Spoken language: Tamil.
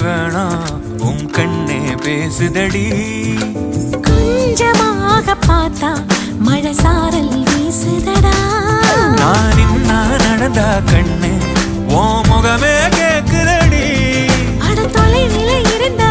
வேணாம் உன் கண்ணே பேசுதடி. கொஞ்சமாக பார்த்தா மழை சாரல் வீசுதடா. நான் இன்னா நடந்தா கண்ணு உன் முகமே கேக்குதடி. அட தொலைநிலை இருந்தா